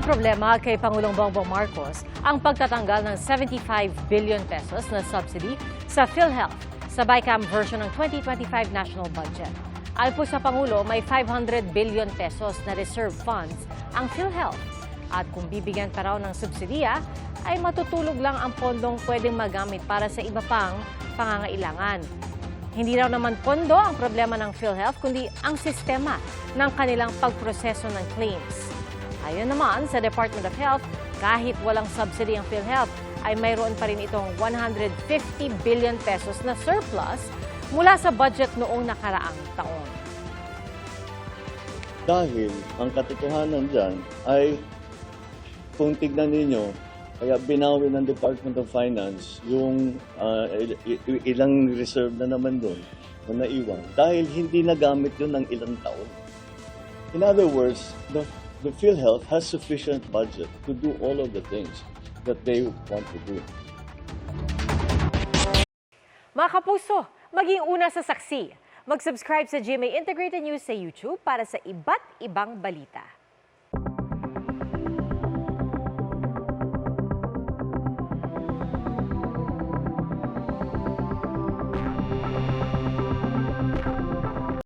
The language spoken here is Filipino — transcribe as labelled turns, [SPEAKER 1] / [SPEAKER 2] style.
[SPEAKER 1] raw problema kay Pangulong Bongbong Marcos ang pagtatanggal ng 75 billion pesos na subsidy sa PhilHealth sa BICAM version ng 2025 national budget. Ayon po sa Pangulo, may 500 billion pesos na reserve funds ang PhilHealth. At kung bibigyan pa raw ng subsidiya, ay matutulog lang ang pondong pwedeng magamit para sa iba pang pangangailangan. Hindi raw naman pondo ang problema ng PhilHealth, kundi ang sistema ng kanilang pagproseso ng claims. Ayon naman sa Department of Health, kahit walang subsidy ang PhilHealth, ay mayroon pa rin itong 150 billion pesos na surplus mula sa budget noong nakaraang taon.
[SPEAKER 2] Dahil ang katotohanan dyan ay, kung tignan ninyo, kaya binawi ng Department of Finance yung ilang reserve na naman doon na naiwan dahil hindi nagamit yun ng ilang taon. In other words, the PhilHealth has sufficient budget to do all of the things that they want to do.
[SPEAKER 1] Mga kapuso, maging una sa saksi. Mag-subscribe sa GMA Integrated News sa YouTube para sa iba't ibang balita.